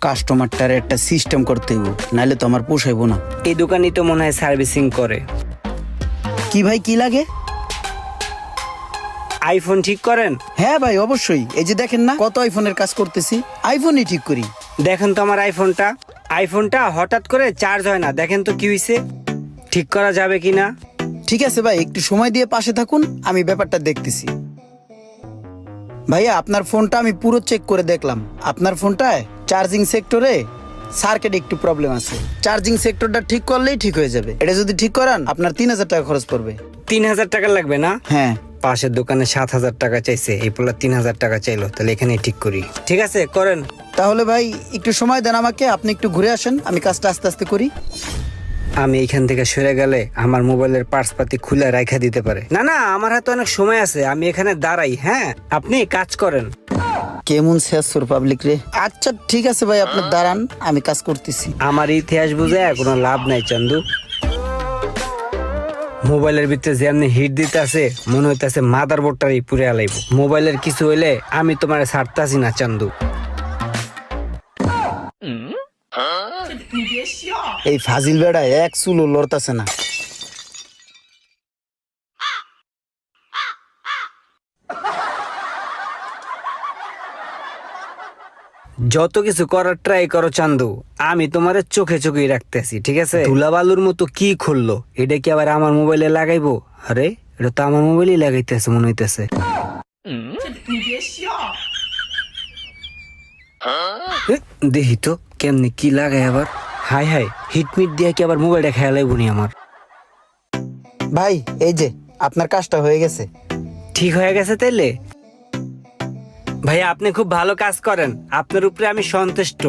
কাস্টমারটার একটা সিস্টেম করতে হইব, নাহলে তো আমার পোষাইবো না। এই দোকানই তো মনে হয় সার্ভিসিং করে। কি ভাই, কি লাগে? আইফোন ঠিক করেন? হ্যাঁ ভাই, অবশ্যই। এই যে দেখেন না কত আইফোনের কাজ করতেছি, আইফোনই ঠিক করি। দেখেন তো আমার আইফোনটা হঠাৎ করে চার্জ হয় না, দেখেন তো কি হয়েছে, ঠিক করা যাবে কিনা। ঠিক আছে ভাই, একটু সময় দিয়ে পাশে থাকুন, আমি ব্যাপারটা দেখতেছি। ভাইয়া, আপনার ফোনটা আমি পুরো চেক করে দেখলাম। আপনার ফোনটায় চার্জিং সেক্টরে সার্কিট একটু প্রবলেম আছে। চার্জিং সেক্টরটা ঠিক করলেই ঠিক হয়ে যাবে। এটা যদি ঠিক করান আপনার 3000 টাকা খরচ পড়বে। 3000 টাকা লাগবে না? হ্যাঁ। পাশের দোকানে 7000 টাকা চাইছে, এই পোলা 3000 টাকা চাইলো, তাহলে এখানে ঠিক করি। ঠিক আছে, করেন। তাহলে ভাই একটু সময় দেন আমাকে, আপনি একটু ঘুরে আসেন, আমি কাজটা আস্তে আস্তে করি। আমি এইখান থেকে সরে গেলে আমার মোবাইলের পার্টস পাতি খুলে রাখা দিতে পারে। না না, আমার হাতে অনেক সময় আছে, আমি এখানে দাঁড়াই। হ্যাঁ, আপনি কাজ করেন। কেমন শেষ পাবলিক রে। আচ্ছা ঠিক আছে ভাই, আপনি দাঁড়ান, আমি কাজ করতেছি। আমার ইতিহাস বুঝে কোনো লাভ নাই চান্দু। মোবাইলের ভিতরে যে আপনি হিট দিতে আছে, মনে হইতেছে মাদার বোর্ডটারই পুরে আলাইব। মোবাইলের কিছু হইলে আমি তোমার ছাড়তাছি না চান্দু। এই ফাজিল বেড়া এক চুলো লড়তাছে না। যত কিছু করার ট্রাই করো চান্দু, আমি তোমার চোখে চোখেই রাখতেছি। ঠিক আছে, ধুলাবালুর মতো কি খুললো, এটা কি আবার আমার মোবাইলে লাগাইবো? আরে এটা তো আমার মোবাইলেই লাগাইতেছে মনে হইতেছে। দেখি তো কেমনি কি লাগাই আবার। হাই হাই, হিটমিট দিয়ে কি আবার মোবাইলটা খেয়াল লাইবনি আমার। ভাই এই যে আপনার কাজটা হয়ে গেছে। ঠিক হয়ে গেছে তাইলে? ভাইয়া আপনি খুব ভালো কাজ করেন, আপনার উপরে আমি সন্তুষ্ট।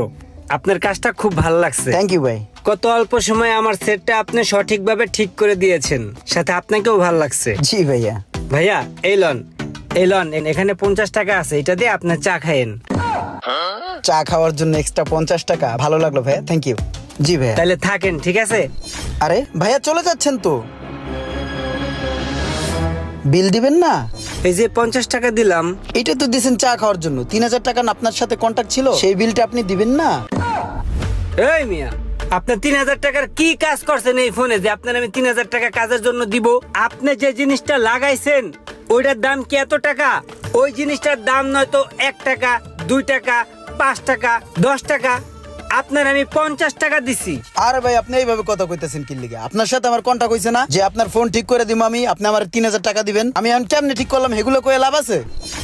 আপনার কাজটা খুব ভালো লাগছে। থ্যাংক ইউ ভাই। কত অল্প সময়ে আমার সেটটা আপনি সঠিকভাবে ঠিক করে দিয়েছেন, সাথে আপনাকেও ভালো লাগছে। জি ভাইয়া। ভাইয়া এই লন, এখানে 50 টাকা আছে, এটা দিয়ে আপনার চা খায়েন। চা খাওয়ার জন্য এক্সট্রা 50 টাকা? ভালো লাগলো ভাইয়া, থ্যাংক ইউ। জি ভাইয়া। তাহলে থাকেন, ঠিক আছে? আরে ভাইয়া চলে যাচ্ছেন তো? বিল দিবেন না? এই যে 50 টাকা দিলাম। এটা তো দিয়েছেন চা খাওয়ার জন্য। 3000 টাকা না আপনার সাথে কন্ট্যাক্ট ছিল, সেই বিলটা আপনি দিবেন না? এই মিয়া, আপনার 3000 টাকার কি কাজ করছেন এই ফোনে যে আপনার আমি 3000 টাকা কাজের জন্য দিব? আপনি যে জিনিসটা লাগাইছেন ওইটার দাম কি এত টাকা? ওই জিনিসটার দাম নয়তো 1 টাকা, 2 টাকা, 5 টাকা, 10 টাকা। আপনার আমি 50 টাকা দিছি। আরে ভাই, আপনি এইভাবে কথা কইতেছেন কি লিগে? আপনার সাথে আমার কন্ট্যাক্ট হইছে না যে আপনার ফোন ঠিক করে দিব আমি, আপনি আমার 3000 টাকা দিবেন? আমি এখন কেমনে ঠিক করলাম এগুলো কয়ে লাভ আছে?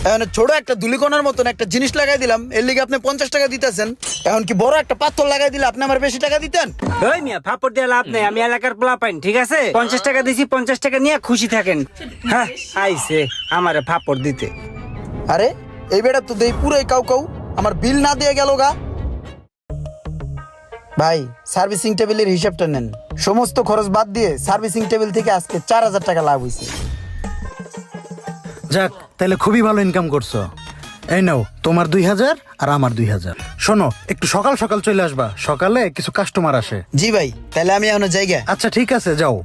এখন ছোট একটা ধুলিকণার মতন একটা জিনিস লাগাই দিলাম, এর লিগে আপনি 50 টাকা দিতেছেন। এখন কি বড় একটা পাথর লাগাই দিলে আপনি আমার বেশি টাকা দিতেন? ওই মিয়া, ফাপড় দিয়ে লাভ নেই, আমি এলাকার পোলা পাইন। ঠিক আছে, 50 টাকা দিছি, 50 টাকা নিয়ে খুশি থাকেন। হ্যাঁ, আইছে আমারে ফাপড় দিতে। আরে এই বেটা তো দেই পুরাই কাউ কাউ, আমার বিল না দিয়ে গেল গা। ভাই সার্ভিসিং টেবিলের হিসাবটা নেন, সমস্ত খরচ বাদ দিয়ে সার্ভিসিং টেবিল থেকে আজকে 4000 টাকা লাভ হয়েছে। যাক, তাহলে খুবই ভালো ইনকাম করছো। এই নাও তোমার 2000 আর আমার 2000। শোনো, একটু সকাল সকাল চলে আসবা, সকালে কিছু কাস্টমার আসে। জি ভাই, তাহলে আমি এখন জায়গা। আচ্ছা ঠিক আছে, যাও।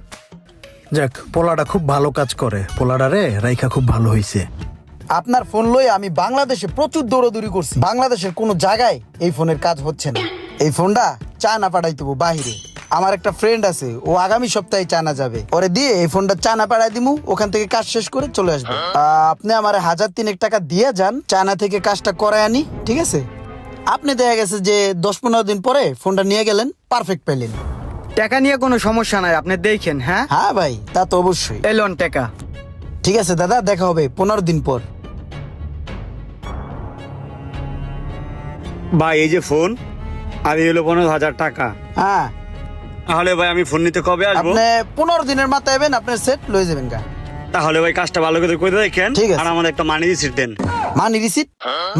যাক, পোলাটা খুব ভালো কাজ করে, পোলাটা রে রাইখা খুব ভালো হইছে। আপনার ফোন লয়ে আমি বাংলাদেশে প্রচুর দৌড়াদৌড়ি করছি, বাংলাদেশের কোনো জায়গায় এই ফোনের কাজ হচ্ছে না। এই ফোনটা চায়না পাঠাই দেবো বাহিরে। আমার একটা ফ্রেন্ড আছে, ও আগামী সপ্তাহে চায়না যাবে, ওরে দিয়ে এই ফোনটা চায়না পাঠাই দিমু, ওখান থেকে কাজ শেষ করে চলে আসবে। আপনি আমার 1003 টাকা দিয়ে যান, চায়না থেকে কাজটা করায় আনি। ঠিক আছে? আপনি দেখা গেছে যে 10-15 দিন পরে ফোনটা নিয়ে গেলেন, পারফেক্ট পেলেন। টাকা নিয়ে কোনো সমস্যা নাই, আপনি দেখেন। হ্যাঁ হ্যাঁ ভাই, তা তো অবশ্যই। এলন টাকা। ঠিক আছে দাদা, দেখা হবে 15 দিন পর। ভাই এই যে ফোন, আমি হলো 15,000 টাকা। হ্যাঁ, তাহলে ভাই আমি ফোন নিতে কবে আসবো? আপনি 15 দিনের মাথায় যাবেন, আপনার সেট লয়ে যাবেন গা। তাহলে ভাই কাজটা ভালো করে করে দেখেন, ঠিক আছে। আর আমাদের একটা মানি রিসিট দেন। Money receipt?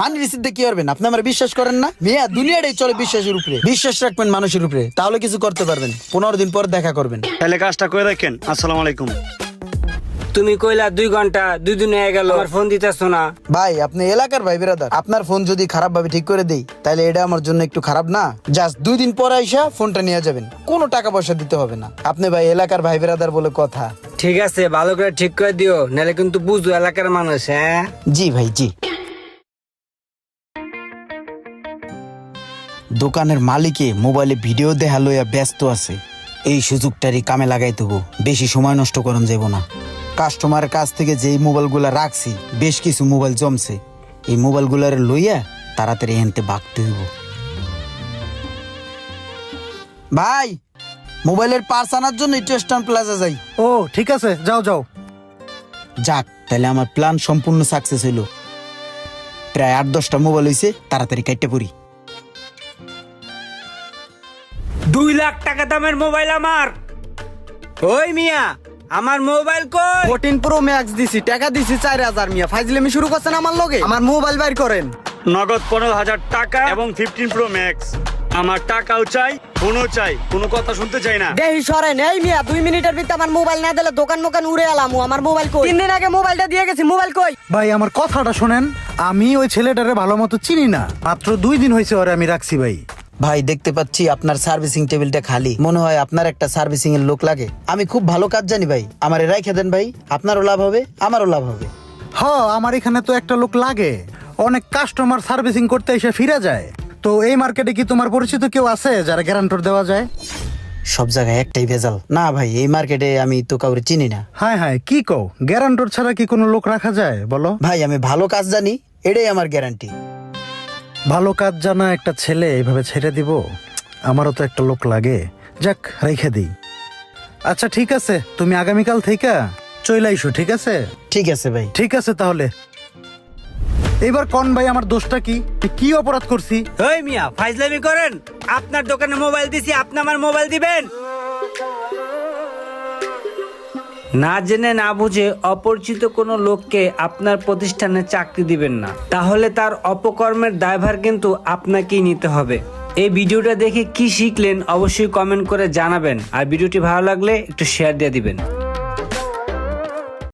মানি রিসিট দিয়ে কি করবেন? আপনি আমার বিশ্বাস করেন না? মিয়া, দুনিয়াটাই চলে বিশ্বাসের উপরে। বিশ্বাস রাখবেন মানুষের উপরে, তাহলে কিছু করতে পারবেন। 15 দিন পর দেখা করবেন। তাহলে কাজটা করে দেখেন। আসসালামু আলাইকুম। তুমি কইলা 2 ঘন্টা, 2 দিন হয়ে গেল, আমার ফোন দিতেছো না। ভাই আপনি এলাকার ভাই বেরাদার, আপনার ফোন যদি খারাপ ভাবে ঠিক করে দেই তাহলে এটা আমার জন্য একটু খারাপ না? জাস্ট 2 দিন পর আইসা ফোনটা নিয়ে যাবেন, কোনো টাকা পয়সা দিতে হবে না। আপনি ভাই এলাকার ভাই বেরাদার বলে কথা। ঠিক আছে, ভালো করে ঠিক করে দিও, নাহলে কিন্তু বুঝো এলাকার মানুষ। হ্যাঁ জি ভাই, জি। দোকানের মালিকে মোবাইলে ভিডিও দেখা লইয়া ব্যস্ত আছে। এই সুযোগটারই কামে লাগাই দেবো, বেশি সময় নষ্ট করন যাব না। কাস্টমারের কাছ থেকে যেই মোবাইলগুলা রাখছি, বেশ কিছু মোবাইল জমছে, এই মোবাইলগুলার লইয়া তাড়াতাড়ি এনতে বাগতে হইব। ভাই, মোবাইলের পার্স আনার জন্য একটু স্টান প্লাজা যাই। ও ঠিক আছে, যাও যাও। যাক, তাহলে আমার প্ল্যান সম্পূর্ণ সাকসেস হইল। প্রায় 8-10টা মোবাইল হইছে, তাড়াতাড়ি কাটতে পড়ি। 2 লাখ টাকা দামের মোবাইল আমার। ওই মিয়া, আমার মোবাইল কই? 14 প্রো ম্যাক্স দিছি, টাকা দিছি 4000 মিয়া। ফাইজলামি শুরু করছেন আমার লগে? আমার মোবাইল বাইর করেন। নগদ 15,000 টাকা এবং 15 প্রো ম্যাক্স। আমার টাকাও চাই, ফোনও চাই, কোনো কথা শুনতে চাই না। দেহি সরেন। এই মিয়া, 2 মিনিটের ভিতরে আমার মোবাইল না দিলে দোকান মোকান উড়ে এলাম। আমার মোবাইল কই? 3 দিন আগে মোবাইলটা দিয়ে গেছি, মোবাইল কই? ভাই আমার কথাটা শোনেন, আমি ওই ছেলেটারে ভালো মতো চিনি না, মাত্র 2 দিন হয়েছে ওরে আমি রাখছি ভাই। ভাই, দেখতে পাচ্ছি আপনার সার্ভিসিং টেবিলটা খালি। মনে হয় আপনার একটা সার্ভিসিং এর লোক লাগে। আমি খুব ভালো কাজ জানি ভাই, আমারে রাইখে দেন ভাই, আপনারও লাভ হবে, আমারও লাভ হবে। আমার এখানে তো একটা লোক লাগে, অনেক কাস্টমার সার্ভিসিং করতে এসে ফিরে যায়। তো এই মার্কেটে কি তোমার পরিচিত কেউ আছে যারা গ্যারান্টর দেওয়া যায়? সব জায়গায় একটাই ভেজাল। না ভাই, এই মার্কেটে আমি তো কাউরে চিনি না। হ্যাঁ কি কও, গ্যারান্টর ছাড়া কি কোনো লোক রাখা যায় বলো? ভাই, আমি ভালো কাজ জানি, এটাই আমার গ্যারান্টি। ভালো কাজ জানা একটা ছেলে এইভাবে ছেড়ে দিব? আমারও তো একটা লোক লাগে, যাক রেখে দিই। আচ্ছা ঠিক আছে, তুমি আগামীকাল থেকে চলে আইসো, ঠিক আছে? ঠিক আছে ভাই। ঠিক আছে তাহলে। এবার কোন ভাই আমার দোষটা কি, কি অপরাধ করছি? ওই মিয়া, ফাইজলামি করেন? আপনার দোকানে মোবাইল দিছি, আপনি আমার মোবাইল দিবেন? না জেনে না বুঝে অপরিচিত কোনো লোককে আপনার প্রতিষ্ঠানে চাকরি দিবেন না, তাহলে তার অপকর্মের দায়ভার কিন্তু আপনাকেই নিতে হবে। এই ভিডিওটা দেখে কি শিখলেন অবশ্যই কমেন্ট করে জানাবেন, আর ভিডিওটি ভালো লাগলে একটু শেয়ার দিয়ে দিবেন।